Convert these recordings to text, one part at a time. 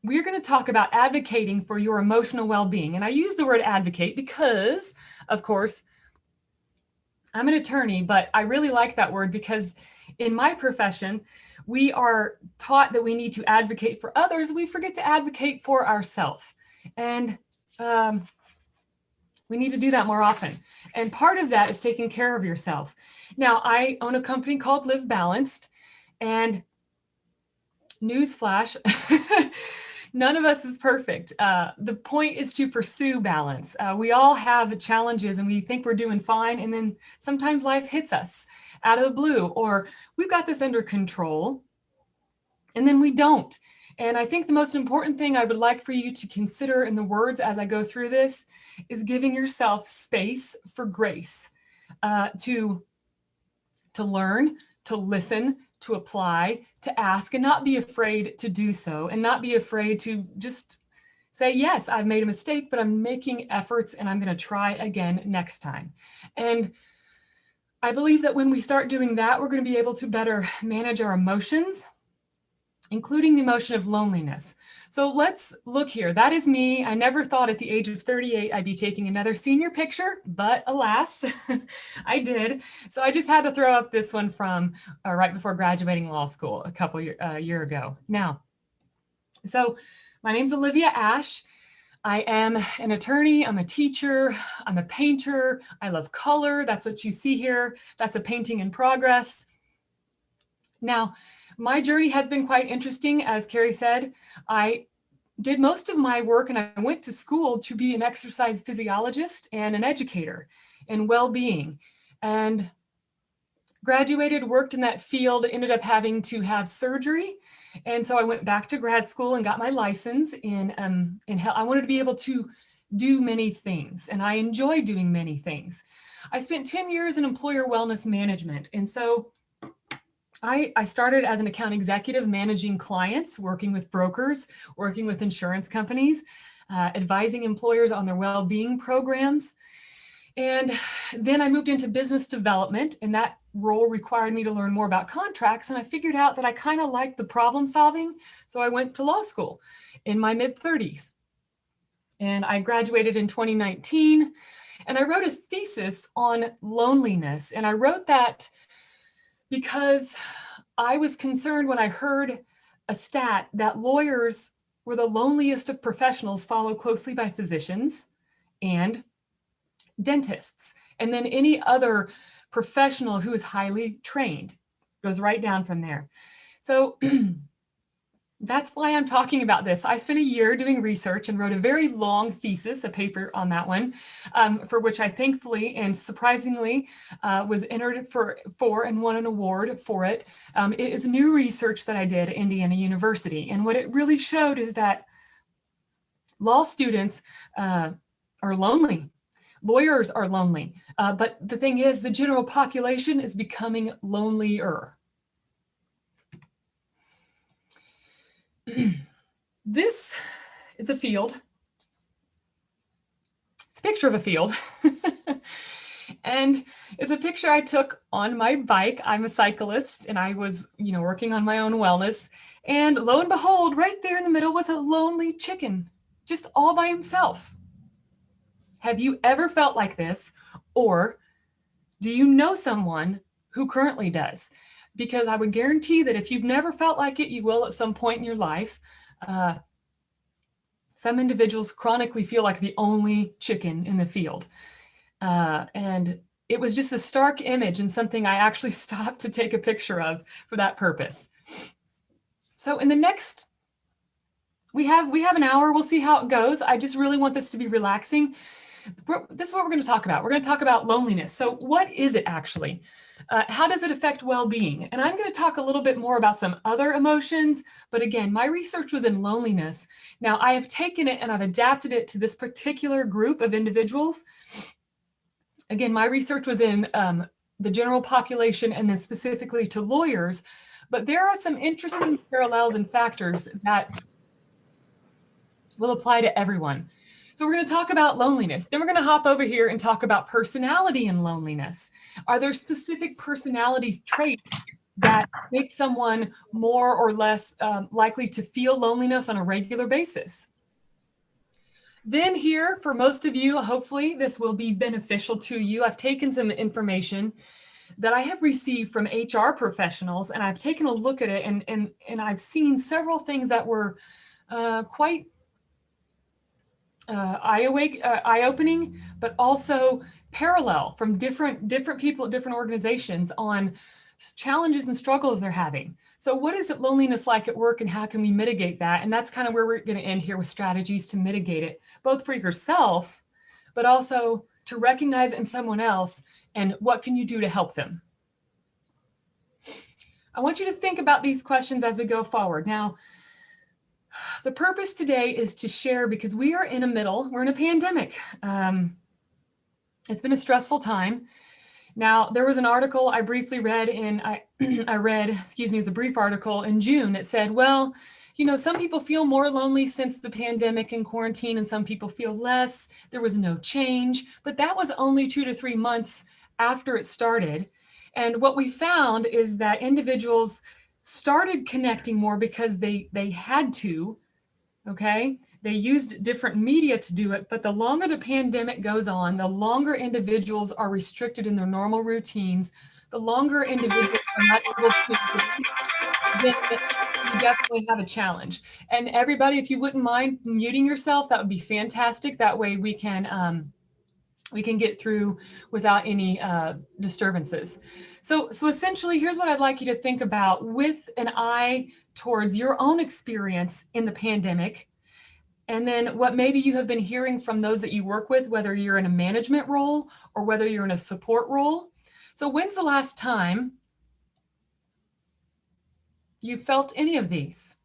we're going to talk about advocating for your emotional well-being. And I use the word advocate because, of course, I'm an attorney, but I really like that word because in my profession, we are taught that we need to advocate for others. We forget to advocate for ourselves. And we need to do that more often. And part of that is taking care of yourself. Now, I own a company called Live Balanced, and newsflash, none of us is perfect. The point is to pursue balance. We all have challenges and we think we're doing fine. And then sometimes life hits us out of the blue, or we've got this under control and then we don't. And I think the most important thing I would like for you to consider in the words as I go through this is giving yourself space for grace, to learn, to listen, to apply, to ask, and not be afraid to do so, and not be afraid to just say, yes, I've made a mistake, but I'm making efforts and I'm going to try again next time. And I believe that when we start doing that, we're going to be able to better manage our emotions, including the emotion of loneliness. So let's look here. That is me. I never thought at the age of 38 I'd be taking another senior picture, but alas, I did. So I just had to throw up this one from right before graduating law school a couple year ago. Now, so my name's Olivia Ash. I am an attorney, I'm a teacher, I'm a painter, I love color. That's what you see here. That's a painting in progress. Now, my journey has been quite interesting. As Carrie said, I did most of my work and I went to school to be an exercise physiologist and an educator in well-being, and graduated, worked in that field, ended up having to have surgery. And so I went back to grad school and got my license in health. I wanted to be able to do many things, and I enjoy doing many things. I spent 10 years in employer wellness management. And so I started as an account executive, managing clients, working with brokers, working with insurance companies, advising employers on their well-being programs. And then I moved into business development, and that role required me to learn more about contracts. And I figured out that I kind of liked the problem solving. So I went to law school in my mid-30s. And I graduated in 2019. And I wrote a thesis on loneliness. And I wrote that because I was concerned when I heard a stat that lawyers were the loneliest of professionals, followed closely by physicians and dentists, and then any other professional who is highly trained. Goes right down from there. So that's why I'm talking about this. I spent a year doing research and wrote a very long thesis, a paper on that one, for which I thankfully and surprisingly was entered for and won an award for it. It is new research that I did at Indiana University. And what it really showed is that law students are lonely. Lawyers are lonely. But the thing is, the general population is becoming lonelier. This is a field. It's a picture of a field. And it's a picture I took on my bike. I'm a cyclist and I was, working on my own wellness. And lo and behold, right there in the middle was a lonely chicken, just all by himself. Have you ever felt like this? Or do you know someone who currently does? Because I would guarantee that if you've never felt like it, you will at some point in your life. Some individuals chronically feel like the only chicken in the field. And it was just a stark image and something I actually stopped to take a picture of for that purpose. So in the next, we have an hour. We'll see how it goes. I just really want this to be relaxing. This is what we're going to talk about. We're going to talk about loneliness. So what is it actually? How does it affect well-being? And I'm going to talk a little bit more about some other emotions, but again, my research was in loneliness. Now I have taken it and I've adapted it to this particular group of individuals. Again, my research was in the general population and then specifically to lawyers, but there are some interesting parallels and factors that will apply to everyone. So we're going to talk about loneliness. Then we're going to hop over here and talk about personality and loneliness. Are there specific personality traits that make someone more or less likely to feel loneliness on a regular basis. Then here, for most of you, hopefully this will be beneficial to you. I've taken some information that I have received from HR professionals, and I've taken a look at it, and I've seen several things that were quite eye-opening, but also parallel from different people at different organizations on challenges and struggles they're having. So what is it loneliness like at work, and how can we mitigate that? And that's kind of where we're going to end here, with strategies to mitigate it, both for yourself, but also to recognize it in someone else, and what can you do to help them? I want you to think about these questions as we go forward. Now, the purpose today is to share, because we're in a pandemic. It's been a stressful time. Now, there was an article I briefly read it's a brief article in June. It said, well, some people feel more lonely since the pandemic and quarantine, and some people feel less. There was no change, but that was only 2 to 3 months after it started. And what we found is that individuals started connecting more because they had to, okay? They used different media to do it, but the longer the pandemic goes on, the longer individuals are restricted in their normal routines, the longer individuals are not able to, then you definitely have a challenge. And everybody, if you wouldn't mind muting yourself, that would be fantastic. That way we can get through without any disturbances. So essentially, here's what I'd like you to think about with an eye towards your own experience in the pandemic, and then what maybe you have been hearing from those that you work with, whether you're in a management role or whether you're in a support role. So when's the last time you felt any of these?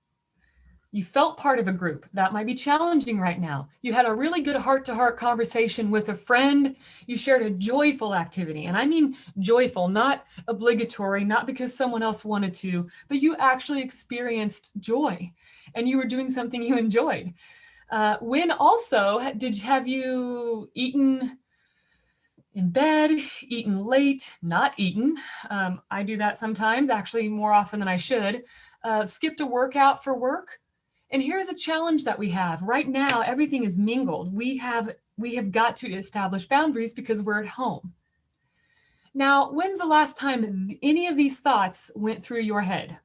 You felt part of a group. That might be challenging right now. You had a really good heart-to-heart conversation with a friend. You shared a joyful activity. And I mean joyful, not obligatory, not because someone else wanted to, but you actually experienced joy and you were doing something you enjoyed. When also, have you eaten in bed, eaten late, not eaten? I do that sometimes, actually more often than I should. Skipped a workout for work. And here's a challenge that we have. Right now, everything is mingled. We have got to establish boundaries because we're at home. Now, when's the last time any of these thoughts went through your head?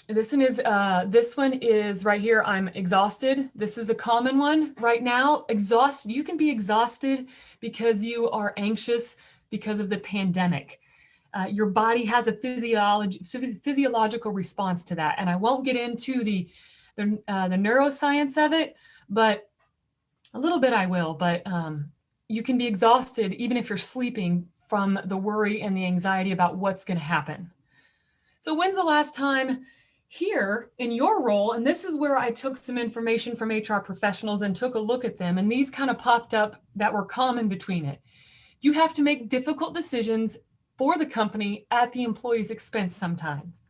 This one is right here. I'm exhausted. This is a common one right now. Exhausted. You can be exhausted because you are anxious because of the pandemic. Your body has a physiological response to that, and I won't get into the neuroscience of it, but a little bit I will. But you can be exhausted even if you're sleeping from the worry and the anxiety about what's going to happen. So when's the last time here in your role, and this is where I took some information from HR professionals and took a look at them, and these kind of popped up that were common between it. You have to make difficult decisions for the company at the employee's expense sometimes.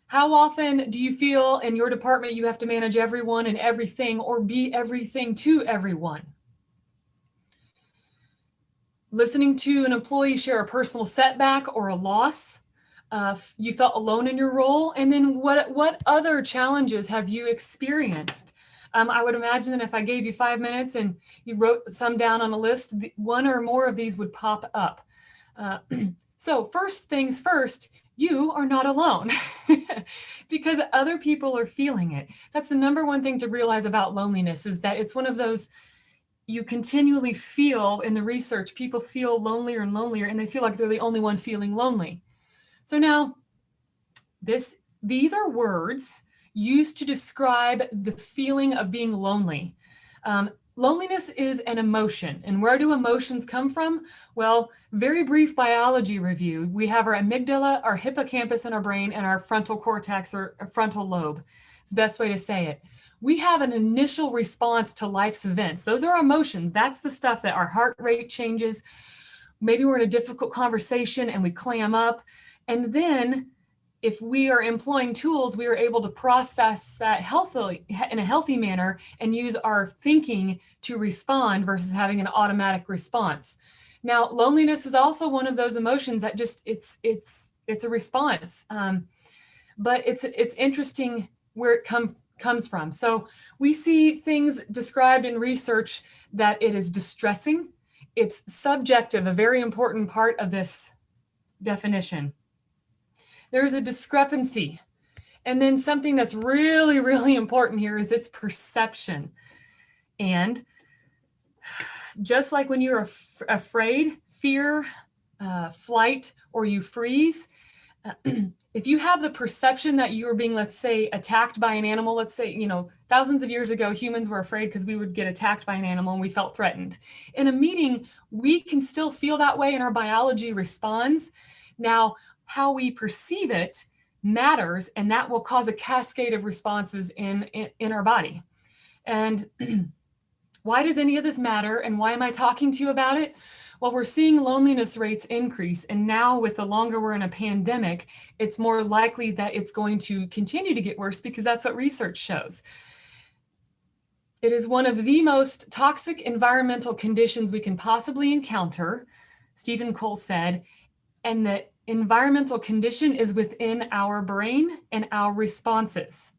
How often do you feel in your department you have to manage everyone and everything, or be everything to everyone? Listening to an employee share a personal setback or a loss. You felt alone in your role. And then what other challenges have you experienced? I would imagine that if I gave you 5 minutes and you wrote some down on a list, one or more of these would pop up. So first things first, you are not alone because other people are feeling it. That's the number one thing to realize about loneliness, is that it's one of those you continually feel. In the research, people feel lonelier and lonelier, and they feel like they're the only one feeling lonely. So now these are words used to describe the feeling of being lonely. Loneliness is an emotion. And where do emotions come from? Well, very brief biology review. We have our amygdala, our hippocampus in our brain, and our frontal cortex, or frontal lobe. It's the best way to say it. We have an initial response to life's events. Those are emotions. That's the stuff that our heart rate changes. Maybe we're in a difficult conversation and we clam up. And then if we are employing tools, we are able to process that healthily in a healthy manner and use our thinking to respond versus having an automatic response. Now, loneliness is also one of those emotions that just it's a response, but it's interesting where it comes from. So we see things described in research that it is distressing. It's subjective, a very important part of this definition. There's a discrepancy. And then something that's really, really important here is its perception. And just like when you're afraid, fear, flight, or you freeze, if you have the perception that you are being, let's say, attacked by an animal, let's say, thousands of years ago, humans were afraid because we would get attacked by an animal and we felt threatened. In a meeting, we can still feel that way and our biology responds. Now, how we perceive it matters, and that will cause a cascade of responses in our body. And why does any of this matter, and why am I talking to you about it? Well, we're seeing loneliness rates increase, and now with the longer we're in a pandemic, it's more likely that it's going to continue to get worse because that's what research shows. It is one of the most toxic environmental conditions we can possibly encounter, Stephen Cole said, and the environmental condition is within our brain and our responses.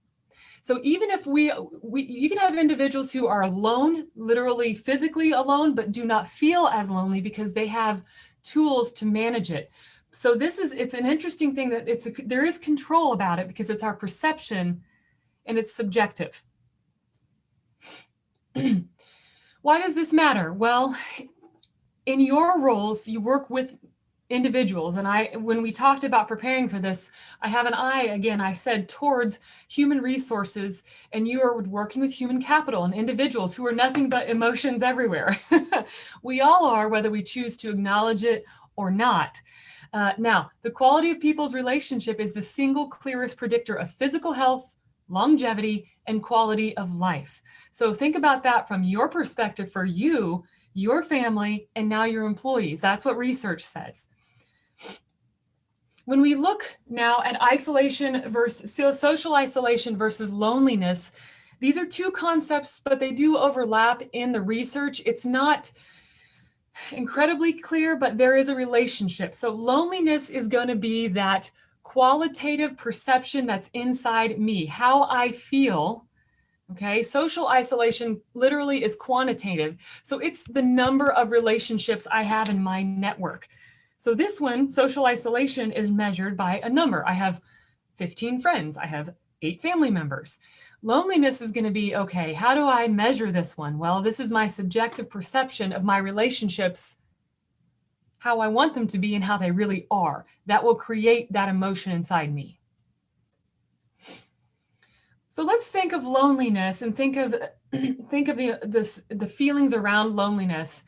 So even if you can have individuals who are alone, literally physically alone, but do not feel as lonely because they have tools to manage it. So it's an interesting thing that there is control about it because it's our perception and it's subjective. Why does this matter? Well, in your roles, you work with individuals. And when we talked about preparing for this, I have an eye, again, I said towards human resources, and you are working with human capital and individuals who are nothing but emotions everywhere. We all are, whether we choose to acknowledge it or not. Now, the quality of people's relationship is the single clearest predictor of physical health, longevity, and quality of life. So think about that from your perspective for you, your family, and now your employees. That's what research says. When we look now at isolation versus social isolation versus loneliness, these are two concepts, but they do overlap in the research. It's not incredibly clear, but there is a relationship. So loneliness is going to be that qualitative perception that's inside me, how I feel. Okay, social isolation literally is quantitative. So it's the number of relationships I have in my network. So this one, social isolation, is measured by a number. I have 15 friends. I have 8 family members. Loneliness is going to be, okay, how do I measure this one? Well, this is my subjective perception of my relationships, how I want them to be and how they really are. That will create that emotion inside me. So let's think of loneliness and think of the feelings around loneliness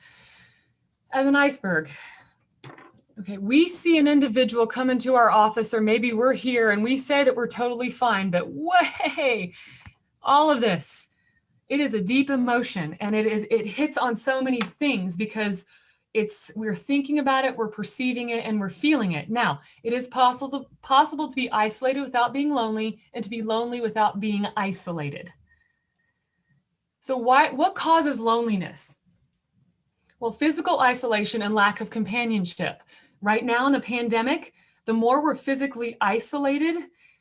as an iceberg. Okay, we see an individual come into our office, or maybe we're here and we say that we're totally fine, but way, all of this, it is a deep emotion, and it hits on so many things because we're thinking about it, we're perceiving it, and we're feeling it. Now, it is possible to be isolated without being lonely, and to be lonely without being isolated. So what causes loneliness? Well, physical isolation and lack of companionship. Right now in the pandemic, the more we're physically isolated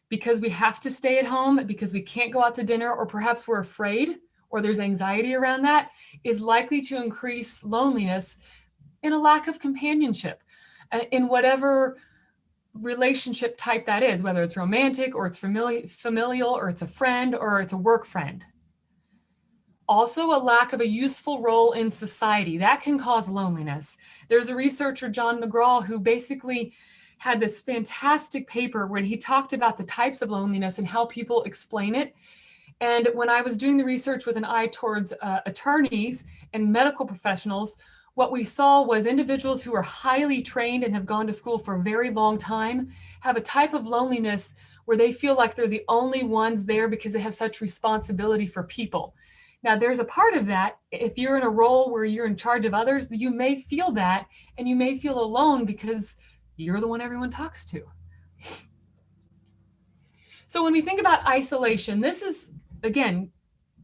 because we have to stay at home, because we can't go out to dinner, or perhaps we're afraid, or there's anxiety around that, is likely to increase loneliness and a lack of companionship in whatever relationship type that is, whether it's romantic or it's familial or it's a friend or it's a work friend. Also, a lack of a useful role in society. That can cause loneliness. There's a researcher, John McGraw, who basically had this fantastic paper where he talked about the types of loneliness and how people explain it. And when I was doing the research with an eye towards attorneys and medical professionals, what we saw was individuals who are highly trained and have gone to school for a very long time have a type of loneliness where they feel like they're the only ones there because they have such responsibility for people. Now, there's a part of that. If you're in a role where you're in charge of others, you may feel that, and you may feel alone because you're the one everyone talks to. So when we think about isolation, this is, again,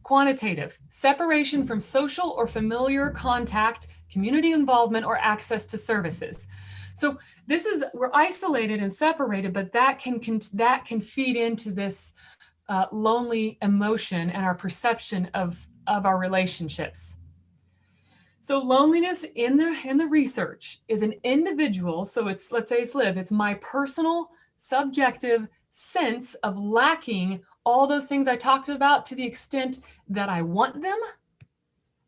quantitative: separation from social or familiar contact, community involvement, or access to services. So this is, we're isolated and separated, but that can feed into this lonely emotion and our perception of our relationships. So loneliness in the research is an individual, so it's, let's say it's Liv, it's my personal subjective sense of lacking all those things I talked about to the extent that I want them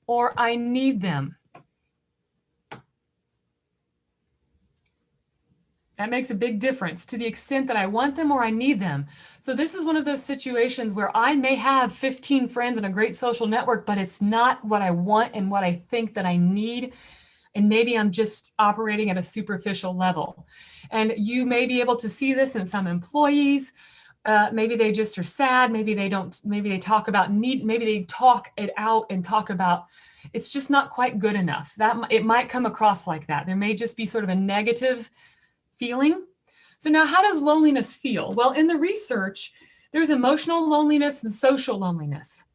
or I need them. That makes a big difference, to the extent that I want them or I need them. So this is one of those situations where I may have 15 friends and a great social network, but it's not what I want and what I think that I need. And maybe I'm just operating at a superficial level. And you may be able to see this in some employees. Maybe they just are sad. Maybe they don't, maybe they talk about need, maybe they talk it out and talk about, it's just not quite good enough. That it might come across like that. There may just be sort of a negative feeling. So now, how does loneliness feel? Well, in the research, there's emotional loneliness and social loneliness.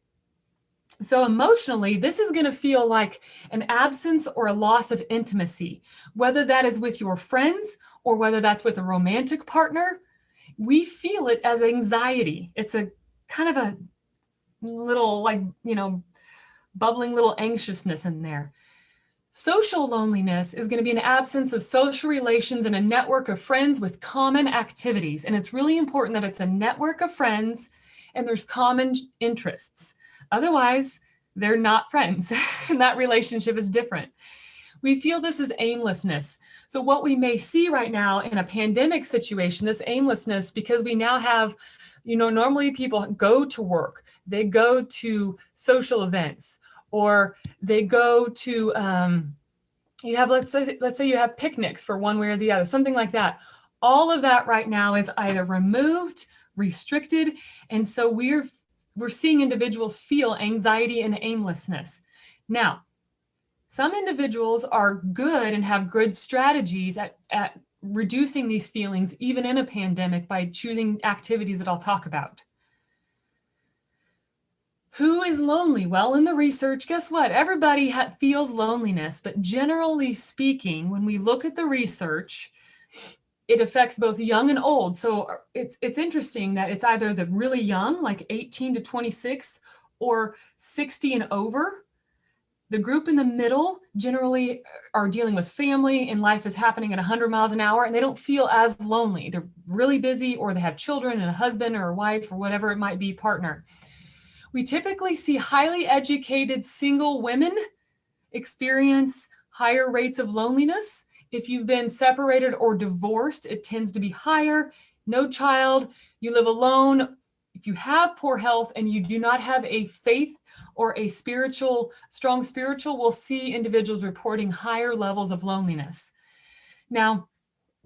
So emotionally, this is going to feel like an absence or a loss of intimacy, whether that is with your friends or whether that's with a romantic partner. We feel it as anxiety. It's a kind of a little, like, bubbling little anxiousness in there. Social loneliness is going to be an absence of social relations and a network of friends with common activities. And it's really important that it's a network of friends and there's common interests. Otherwise, they're not friends, and that relationship is different. We feel this is aimlessness. So what we may see right now in a pandemic situation, this aimlessness, because we now have, normally people go to work, they go to social events, or they go to, you have, let's say you have picnics for one way or the other, something like that. All of that right now is either removed, restricted, and so we're seeing individuals feel anxiety and aimlessness. Now, some individuals are good and have good strategies at reducing these feelings, even in a pandemic, by choosing activities that I'll talk about. Who is lonely? Well, in the research, guess what? Everybody feels loneliness, but generally speaking, when we look at the research, it affects both young and old. So it's interesting that it's either the really young, like 18 to 26, or 60 and over. The group in the middle generally are dealing with family and life is happening at 100 miles an hour, and they don't feel as lonely. They're really busy, or they have children and a husband or a wife or whatever it might be, partner. We typically see highly educated single women experience higher rates of loneliness. If you've been separated or divorced, it tends to be higher. No child, you live alone. If you have poor health and you do not have a faith or a strong spiritual, we'll see individuals reporting higher levels of loneliness. Now,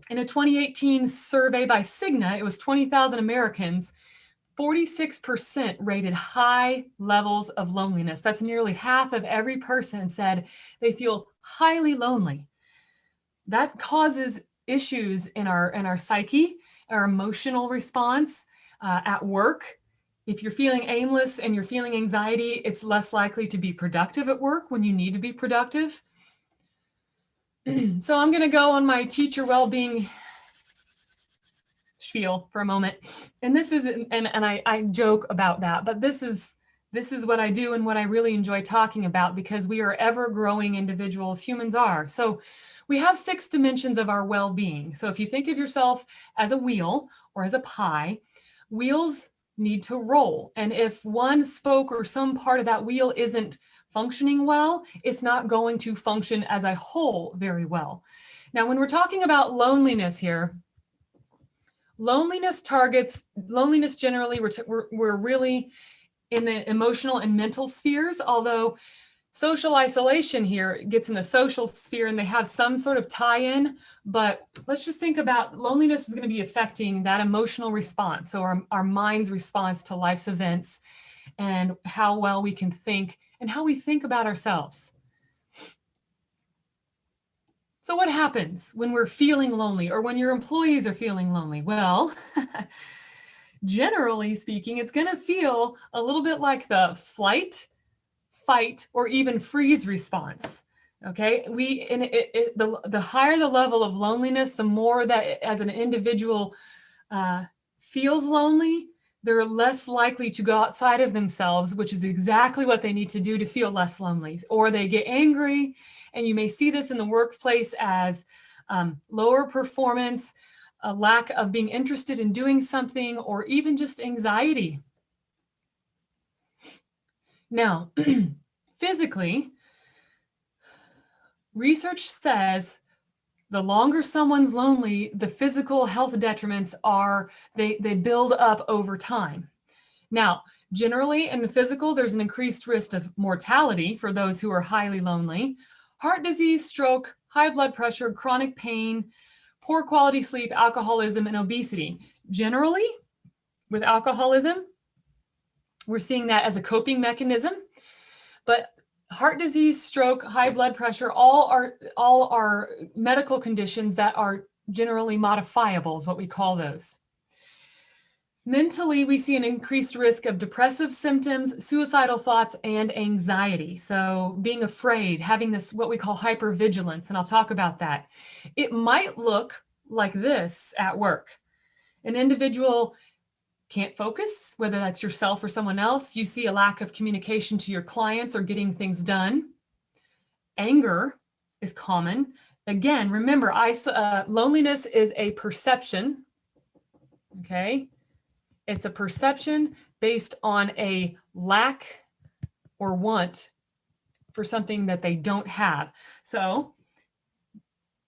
in a 2018 survey by Cigna, it was 20,000 Americans, 46% rated high levels of loneliness. That's nearly half of every person said they feel highly lonely. That causes issues in our psyche, our emotional response at work. If you're feeling aimless and you're feeling anxiety, it's less likely to be productive at work when you need to be productive. So I'm going to go on my teacher well-being spiel for a moment. And this is, and I joke about that, but this is what I do and what I really enjoy talking about, because we are ever growing individuals, humans are. So we have 6 dimensions of our well-being. So if you think of yourself as a wheel or as a pie, wheels need to roll. And if one spoke or some part of that wheel isn't functioning well, it's not going to function as a whole very well. Now, when we're talking about loneliness here, loneliness generally, we're really in the emotional and mental spheres, although social isolation here gets in the social sphere and they have some sort of tie-in, but let's just think about loneliness is going to be affecting that emotional response. So our mind's response to life's events and how well we can think and how we think about ourselves. So what happens when we're feeling lonely or when your employees are feeling lonely? Well, Generally speaking, it's going to feel a little bit like the flight, fight, or even freeze response. Okay, the higher the level of loneliness, the more that as an individual feels lonely, they're less likely to go outside of themselves, which is exactly what they need to do to feel less lonely. Or they get angry, and you may see this in the workplace as lower performance, a lack of being interested in doing something, or even just anxiety. Now, physically, research says the longer someone's lonely, the physical health detriments they build up over time. Now, generally in the physical, there's an increased risk of mortality for those who are highly lonely, heart disease, stroke, high blood pressure, chronic pain, poor quality sleep, alcoholism, and obesity. Generally, with alcoholism, we're seeing that as a coping mechanism, but heart disease, stroke, high blood pressure, all are medical conditions that are generally modifiable, is what we call those. Mentally, we see an increased risk of depressive symptoms, suicidal thoughts, and anxiety. So being afraid, having this, what we call hypervigilance, and I'll talk about that. It might look like this at work. An individual can't focus, whether that's yourself or someone else. You see a lack of communication to your clients or getting things done. Anger is common. Again, remember, loneliness is a perception, okay? It's a perception based on a lack or want for something that they don't have. So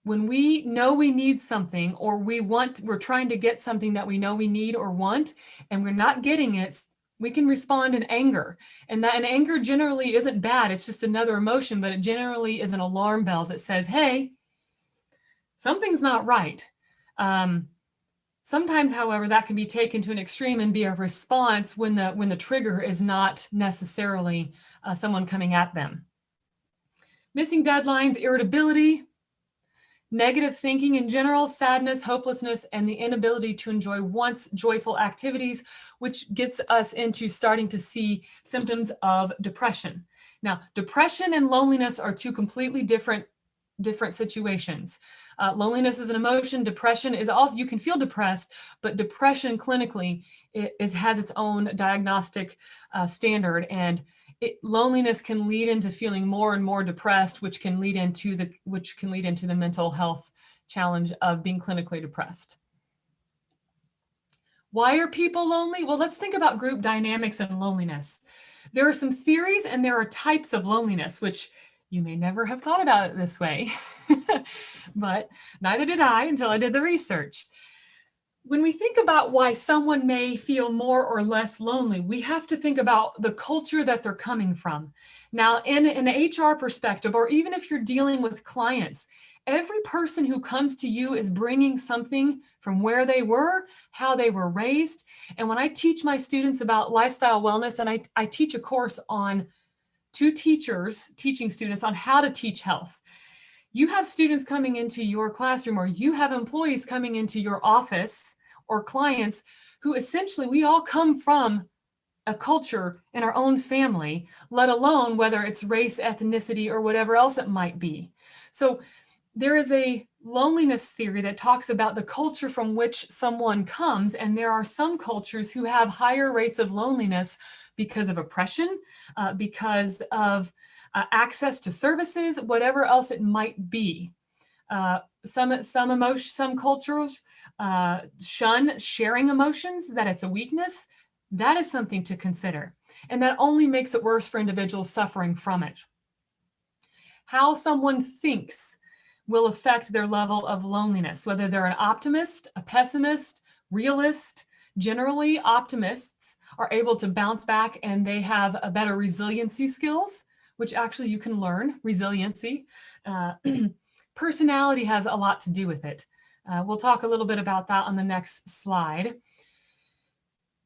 when we know we need something, or we're trying to get something that we know we need or want, and we're not getting it, we can respond in anger. And anger generally isn't bad. It's just another emotion, but it generally is an alarm bell that says, hey, something's not right. Sometimes, however, that can be taken to an extreme and be a response when the trigger is not necessarily someone coming at them. Missing deadlines, irritability, negative thinking in general, sadness, hopelessness, and the inability to enjoy once joyful activities, which gets us into starting to see symptoms of depression. Now, depression and loneliness are two completely different situations. Loneliness is an emotion. Depression is also, you can feel depressed, but depression clinically has its own diagnostic standard, and loneliness can lead into feeling more and more depressed, which can lead into the mental health challenge of being clinically depressed. Why are people lonely? Well, let's think about group dynamics and loneliness. There are some theories and there are types of loneliness, which you may never have thought about it this way, but neither did I until I did the research. When we think about why someone may feel more or less lonely, we have to think about the culture that they're coming from. Now, in an HR perspective, or even if you're dealing with clients, every person who comes to you is bringing something from where they were, how they were raised. And when I teach my students about lifestyle wellness, and I teach a course on 2 teachers teaching students on how to teach health. You have students coming into your classroom, or you have employees coming into your office, or clients who essentially, we all come from a culture in our own family, let alone whether it's race, ethnicity, or whatever else it might be. So there is a loneliness theory that talks about the culture from which someone comes, and there are some cultures who have higher rates of loneliness because of oppression, because of access to services, whatever else it might be. Some cultures shun sharing emotions, that it's a weakness. That is something to consider. And that only makes it worse for individuals suffering from it. How someone thinks will affect their level of loneliness, whether they're an optimist, a pessimist, realist. Generally, optimists are able to bounce back and they have a better resiliency skills, which actually you can learn, resiliency. Personality has a lot to do with it. We'll talk a little bit about that on the next slide.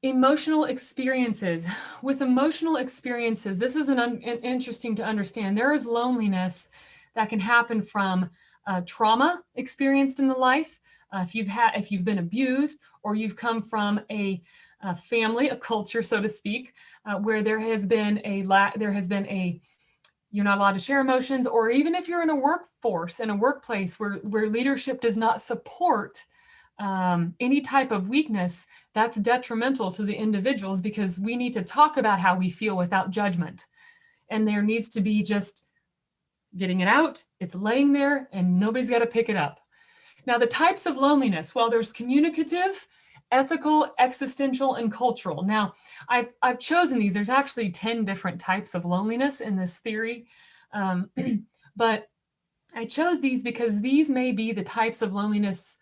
Emotional experiences. With emotional experiences, this is interesting to understand. There is loneliness that can happen from trauma experienced in the life. If you've been abused, or you've come from a family, a culture, so to speak, where there has been a you're not allowed to share emotions, or even if you're in a workforce, in a workplace where leadership does not support any type of weakness, that's detrimental to the individuals, because we need to talk about how we feel without judgment. And there needs to be just getting it out. It's laying there and nobody's got to pick it up. Now, the types of loneliness, well, there's communicative, ethical, existential, and cultural. Now, I've chosen these. There's actually 10 different types of loneliness in this theory. But I chose these because these may be the types of loneliness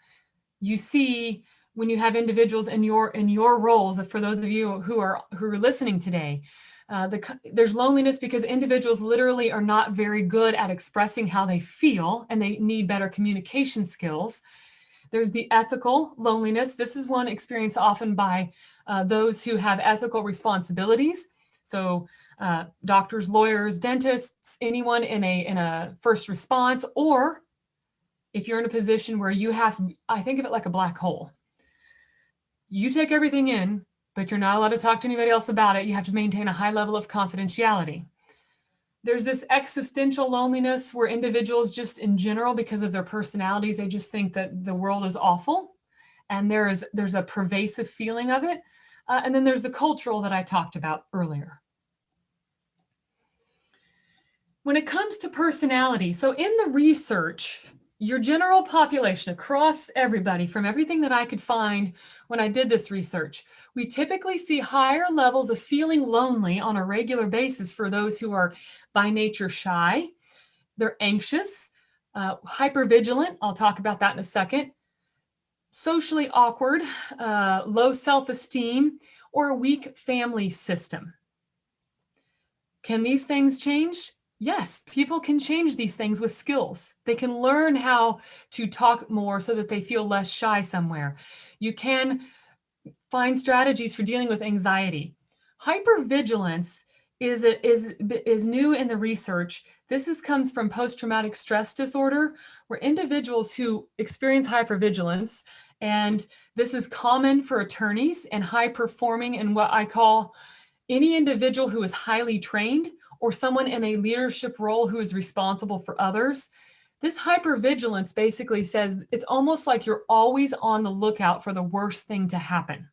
you see when you have individuals in your roles. For those of you who are listening today, there's loneliness because individuals literally are not very good at expressing how they feel, and they need better communication skills. There's the ethical loneliness. This is one experienced often by those who have ethical responsibilities. So doctors, lawyers, dentists, anyone in a first response, or if you're in a position where you have, I think of it like a black hole. You take everything in, but you're not allowed to talk to anybody else about it. You have to maintain a high level of confidentiality. There's this existential loneliness where individuals just in general, because of their personalities, they just think that the world is awful. And there's a pervasive feeling of it. And then there's the cultural that I talked about earlier. When it comes to personality, so in the research, your general population across everybody, from everything that I could find when I did this research, we typically see higher levels of feeling lonely on a regular basis for those who are by nature shy. They're anxious, hypervigilant. I'll talk about that in a second. Socially awkward, low self-esteem, or a weak family system. Can these things change? Yes, people can change these things with skills. They can learn how to talk more so that they feel less shy somewhere. You can find strategies for dealing with anxiety. Hypervigilance is new in the research. This comes from post-traumatic stress disorder, where individuals who experience hypervigilance, and this is common for attorneys and high performing, and what I call any individual who is highly trained or someone in a leadership role who is responsible for others. This hypervigilance basically says it's almost like you're always on the lookout for the worst thing to happen.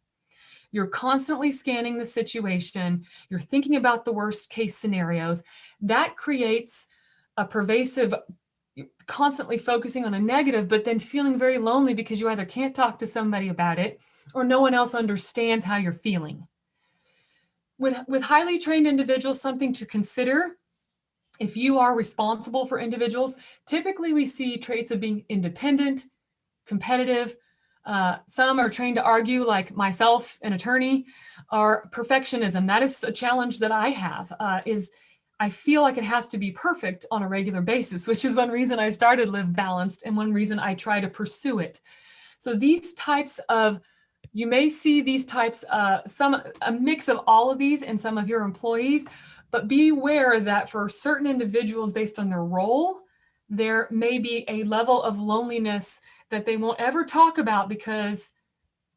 You're constantly scanning the situation. You're thinking about the worst case scenarios. That creates a pervasive, constantly focusing on a negative, but then feeling very lonely because you either can't talk to somebody about it or no one else understands how you're feeling. With highly trained individuals, something to consider, if you are responsible for individuals, typically we see traits of being independent, competitive. Some are trained to argue, like myself, an attorney, or perfectionism. That is a challenge that I have, is I feel like it has to be perfect on a regular basis, which is one reason I started Live Balanced and one reason I try to pursue it. So these types of, you may see these types, a mix of all of these in some of your employees, but be aware that for certain individuals based on their role, there may be a level of loneliness that they won't ever talk about because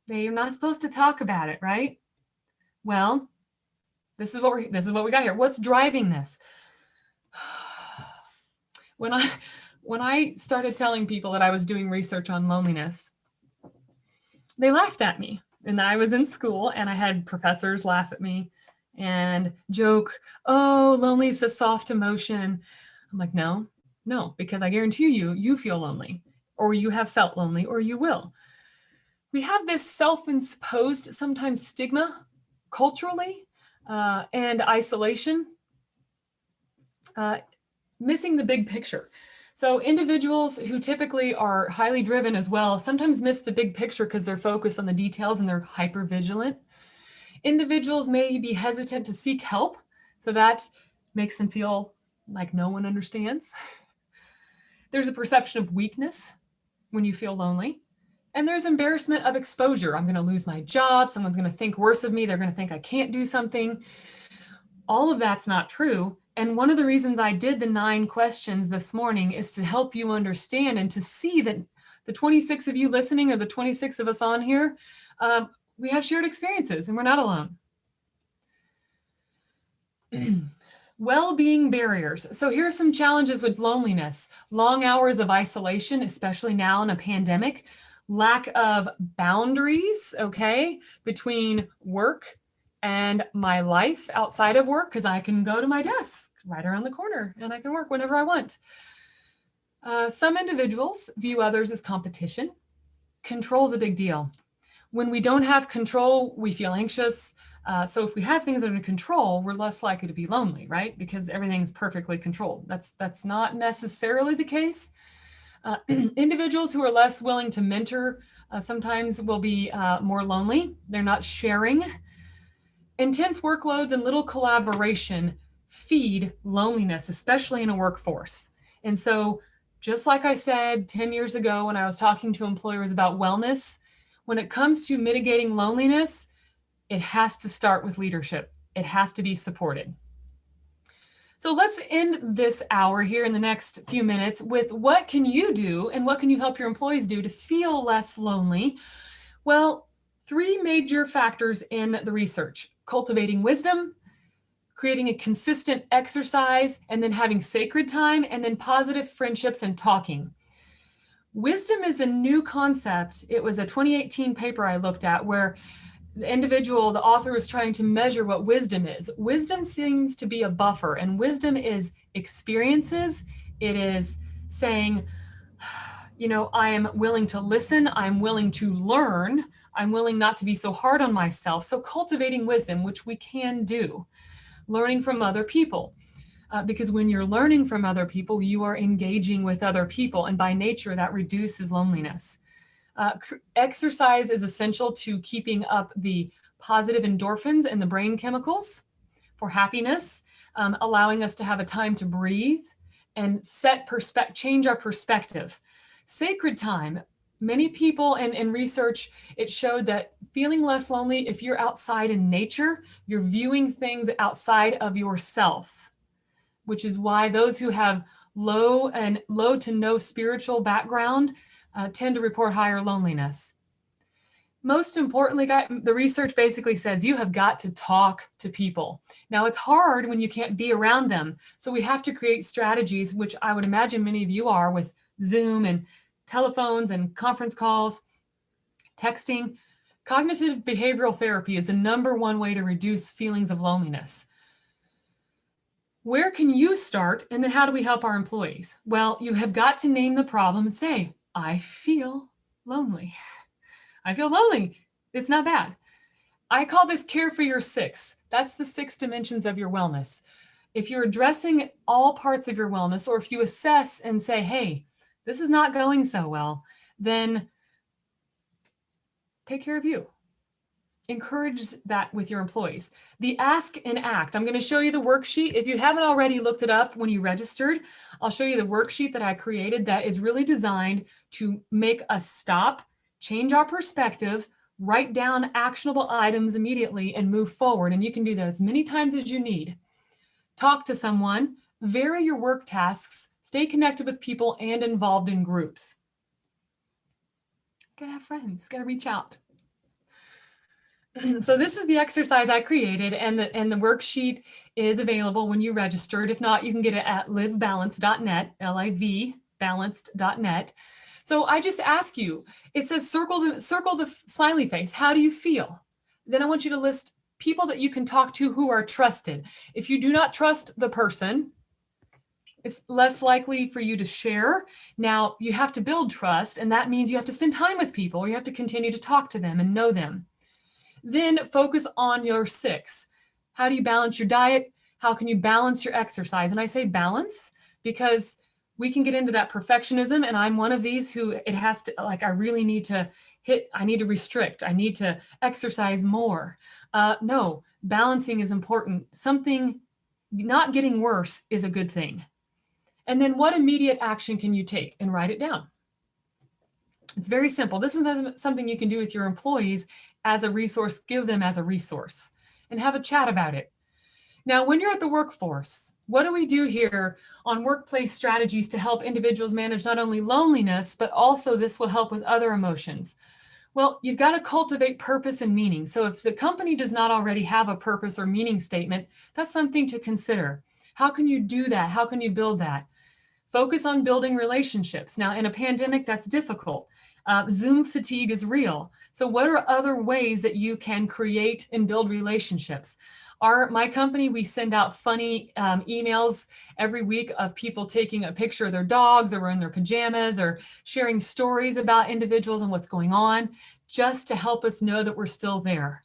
they're not supposed to talk about it, right? Well, this is what we got here. What's driving this? When I started telling people that I was doing research on loneliness, they laughed at me. And I was in school and I had professors laugh at me and joke, oh, lonely is a soft emotion. I'm like, no, because I guarantee you feel lonely, or you have felt lonely, or you will. We have this self-imposed, sometimes stigma culturally, and isolation, missing the big picture. So individuals who typically are highly driven as well sometimes miss the big picture because they're focused on the details and they're hyper vigilant. Individuals may be hesitant to seek help, so that makes them feel like no one understands. There's a perception of weakness when you feel lonely. And there's embarrassment of exposure. I'm going to lose my job. Someone's going to think worse of me. They're going to think I can't do something. All of that's not true. And one of the reasons I did the 9 questions this morning is to help you understand and to see that the 26 of you listening, or the 26 of us on here, We have shared experiences and we're not alone. Well-being barriers. So here are some challenges with loneliness. Long hours of isolation, especially now in a pandemic. Lack of boundaries, okay, between work and my life outside of work, because I can go to my desk right around the corner and I can work whenever I want. Some individuals view others as competition. Control is a big deal. When we don't have control, we feel anxious. So if we have things under control, we're less likely to be lonely, right? Because everything's perfectly controlled. That's not necessarily the case. Individuals who are less willing to mentor sometimes will be more lonely. They're not sharing. Intense workloads and little collaboration feed loneliness, especially in a workforce. And so, just like I said 10 years ago when I was talking to employers about wellness, when it comes to mitigating loneliness, it has to start with leadership. It has to be supported. So let's end this hour here in the next few minutes with what can you do and what can you help your employees do to feel less lonely? Well, 3 major factors in the research: cultivating wisdom, creating a consistent exercise, and then having sacred time, and then positive friendships and talking. Wisdom is a new concept. It was a 2018 paper I looked at where the author was trying to measure what wisdom is. Wisdom seems to be a buffer, and wisdom is experiences. It is saying, I am willing to listen. I'm willing to learn. I'm willing not to be so hard on myself. So cultivating wisdom, which we can do, learning from other people. Because when you're learning from other people, you are engaging with other people. And by nature, that reduces loneliness. Exercise is essential to keeping up the positive endorphins and the brain chemicals for happiness, allowing us to have a time to breathe and change our perspective. Sacred time. Many people in research, it showed that feeling less lonely if you're outside in nature, you're viewing things outside of yourself, which is why those who have low to no spiritual background tend to report higher loneliness. Most importantly, the research basically says you have got to talk to people. Now, it's hard when you can't be around them. So we have to create strategies, which I would imagine many of you are, with Zoom and telephones and conference calls, texting. Cognitive behavioral therapy is the #1 way to reduce feelings of loneliness. Where can you start? And then how do we help our employees? Well, you have got to name the problem and say, I feel lonely. I feel lonely. It's not bad. I call this care for your 6. That's the 6 dimensions of your wellness. If you're addressing all parts of your wellness, or if you assess and say, hey, this is not going so well, then take care of you. Encourage that with your employees. The ask and act. I'm going to show you the worksheet. If you haven't already looked it up when you registered, I'll show you the worksheet that I created that is really designed to make us stop, change our perspective, write down actionable items immediately, and move forward. And you can do that as many times as you need. Talk to someone, vary your work tasks, stay connected with people and involved in groups. Gotta have friends, gotta reach out. So this is the exercise I created, and the worksheet is available when you registered. If not, you can get it at livebalanced.net, L-I-V, balanced.net. So I just ask you, it says circle the smiley face. How do you feel? Then I want you to list people that you can talk to who are trusted. If you do not trust the person, it's less likely for you to share. Now, you have to build trust, and that means you have to spend time with people, or you have to continue to talk to them and know them. Then focus on your 6. How do you balance your diet? How can you balance your exercise? And I say balance because we can get into that perfectionism. And I'm one of these who it has to, like, I really need to I need to restrict. I need to exercise more. No, balancing is important. Something not getting worse is a good thing. And then what immediate action can you take? And write it down. It's very simple. This is something you can do with your employees as a resource. Give them as a resource and have a chat about it. Now, when you're at the workforce, what do we do here on workplace strategies to help individuals manage not only loneliness, but also this will help with other emotions? Well, you've got to cultivate purpose and meaning. So if the company does not already have a purpose or meaning statement, that's something to consider. How can you do that? How can you build that? Focus on building relationships. Now, in a pandemic, that's difficult. Zoom fatigue is real. So what are other ways that you can create and build relationships? My company, we send out funny emails every week of people taking a picture of their dogs or in their pajamas or sharing stories about individuals and what's going on, just to help us know that we're still there.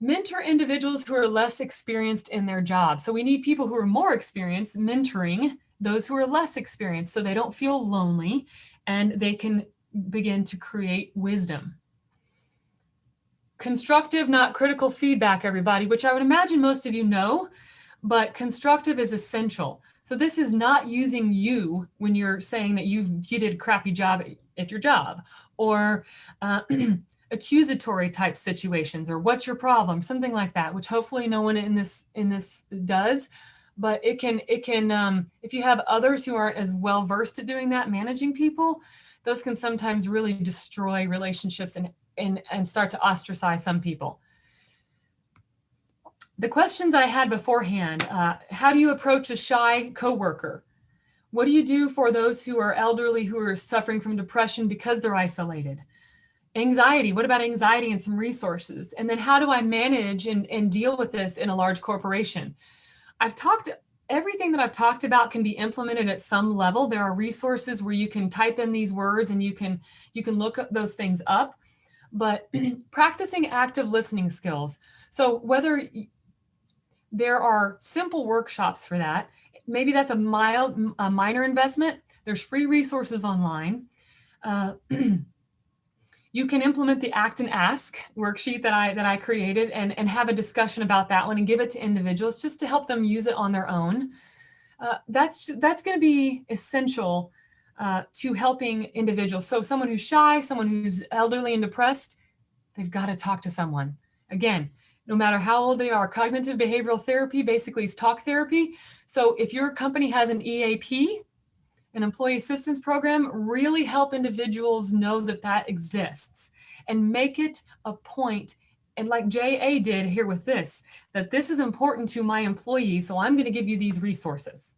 Mentor individuals who are less experienced in their job. So we need people who are more experienced mentoring those who are less experienced so they don't feel lonely and they can begin to create wisdom. Constructive, not critical feedback, everybody, which I would imagine most of you know, but constructive is essential. So this is not using you when you're saying that you did a crappy job at your job, or accusatory type situations, or what's your problem, something like that, which hopefully no one in this does. But it can if you have others who aren't as well versed at doing that, managing people, those can sometimes really destroy relationships and start to ostracize some people. The questions I had beforehand, how do you approach a shy coworker? What do you do for those who are elderly, who are suffering from depression because they're isolated? Anxiety, what about anxiety and some resources? And then how do I manage and deal with this in a large corporation? Everything that I've talked about can be implemented at some level. There are resources where you can type in these words and you can look up those things up. But practicing active listening skills. So whether there are simple workshops for that, maybe that's a minor investment. There's free resources online. You can implement the Act and Ask worksheet that I created and have a discussion about that one and give it to individuals just to help them use it on their own. That's going to be essential to helping individuals. So someone who's shy, someone who's elderly and depressed, they've got to talk to someone. Again, no matter how old they are, cognitive behavioral therapy basically is talk therapy. So if your company has an EAP, an employee assistance program, really help individuals know that that exists and make it a point. And like JA did here with this, that this is important to my employees, so I'm going to give you these resources.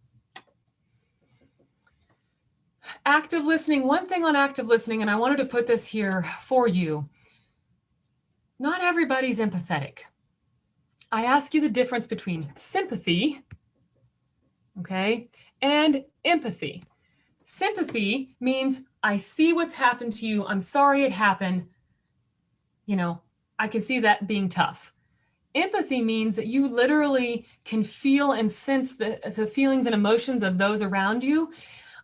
Active listening, one thing on active listening, and I wanted to put this here for you. Not everybody's empathetic. I ask you the difference between sympathy, okay, and empathy. Sympathy means I see what's happened to you. I'm sorry it happened. You know, I can see that being tough. Empathy means that you literally can feel and sense the feelings and emotions of those around you.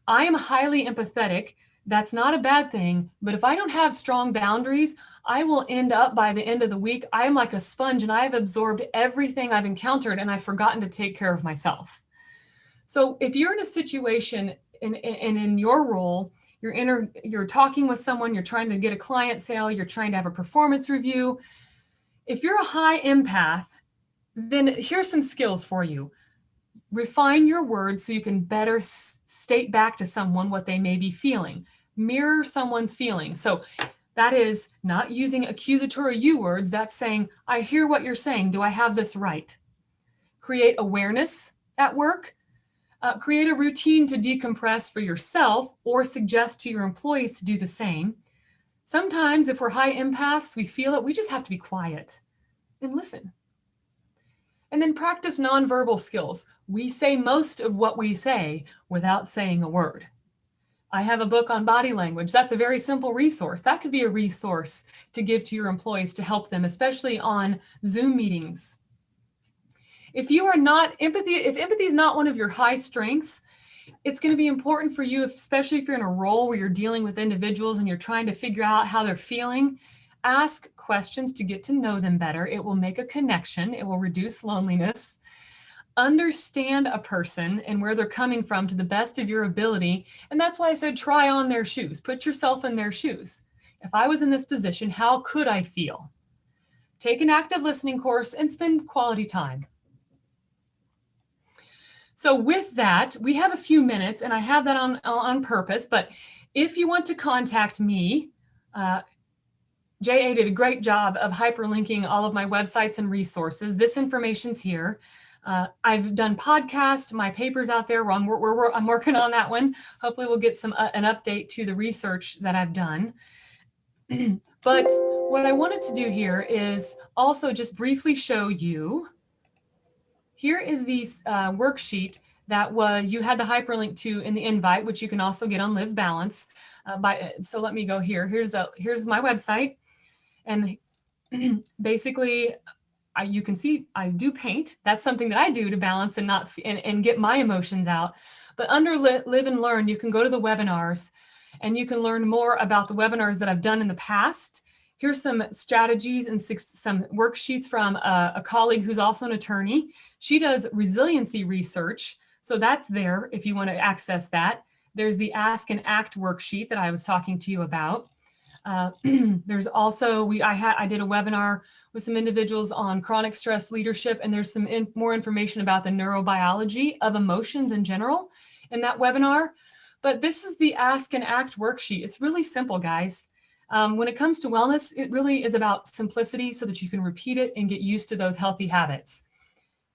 I am highly empathetic. That's not a bad thing. But if I don't have strong boundaries, I will end up by the end of the week, I'm like a sponge and I've absorbed everything I've encountered and I've forgotten to take care of myself. So if you're in a situation and in your role, you're talking with someone, you're trying to get a client sale, you're trying to have a performance review. If you're a high empath, then here's some skills for you. Refine your words so you can better state back to someone what they may be feeling. Mirror someone's feelings. So that is not using accusatory you words. That's saying, I hear what you're saying. Do I have this right? Create awareness at work. Create a routine to decompress for yourself or suggest to your employees to do the same. Sometimes if we're high empaths, we feel it, we just have to be quiet and listen. And then practice nonverbal skills. We say most of what we say without saying a word. I have a book on body language. That's a very simple resource. That could be a resource to give to your employees to help them, especially on Zoom meetings. If empathy is not one of your high strengths, it's going to be important for you, especially if you're in a role where you're dealing with individuals and you're trying to figure out how they're feeling. Ask questions to get to know them better. It will make a connection. It will reduce loneliness. Understand a person and where they're coming from to the best of your ability. And that's why I said try on their shoes. Put yourself in their shoes. If I was in this position, how could I feel? Take an active listening course and spend quality time. So with that, we have a few minutes, and I have that on purpose. But if you want to contact me, JA did a great job of hyperlinking all of my websites and resources. This information's here. I've done podcasts, my paper's out there. I'm working on that one. Hopefully we'll get an update to the research that I've done. But what I wanted to do here is also just briefly show you, here is the worksheet that you had the hyperlink to in the invite, which you can also get on Live Balance. So let me go here. Here's my website. And basically, you can see I do paint. That's something that I do to balance and get my emotions out. But under Live and Learn, you can go to the webinars and you can learn more about the webinars that I've done in the past. Here's some strategies and some worksheets from a colleague who's also an attorney. She does resiliency research. So that's there if you want to access that. There's the Ask and Act worksheet that I was talking to you about. There's also, I did a webinar with some individuals on chronic stress leadership, and there's some more information about the neurobiology of emotions in general in that webinar. But this is the Ask and Act worksheet. It's really simple, guys. When it comes to wellness, it really is about simplicity so that you can repeat it and get used to those healthy habits.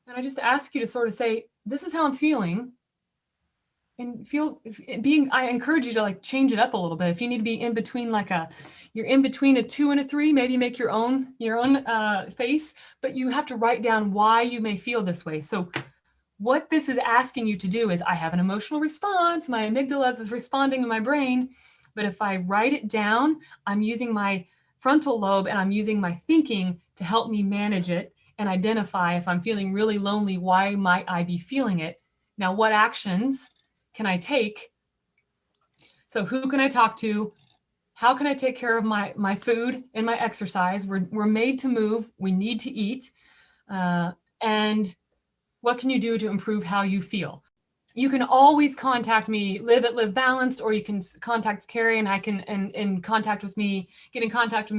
And I just ask you to sort of say, this is how I'm feeling. And I encourage you to like change it up a little bit. If you need to be in between, you're in between a 2 and a 3, maybe make your own face, but you have to write down why you may feel this way. So what this is asking you to do is, I have an emotional response, my amygdala is responding in my brain, but if I write it down, I'm using my frontal lobe and I'm using my thinking to help me manage it and identify if I'm feeling really lonely, why might I be feeling it? Now, what actions can I take? So who can I talk to? How can I take care of my food and my exercise? We're made to move. We need to eat. And what can you do to improve how you feel? You can always contact me, Live at Live Balanced, or you can contact Carrie and I can get in contact with me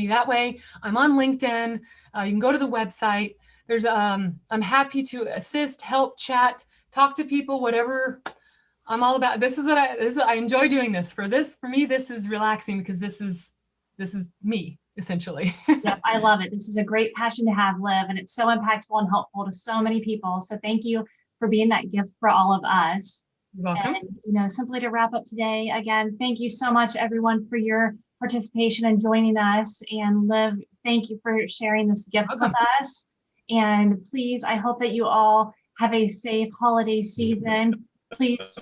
that way. I'm on LinkedIn. You can go to the website. I'm happy to assist, help, chat, talk to people, whatever. I'm all about. I enjoy doing this. For me, this is relaxing because this is me, essentially. Yep, I love it. This is a great passion to have, Liv, and it's so impactful and helpful to so many people. So thank you for being that gift for all of us. You're welcome. And, simply to wrap up today, again, thank you so much, everyone, for your participation and joining us. And Liv, thank you for sharing this gift with us. And please, I hope that you all have a safe holiday season. Please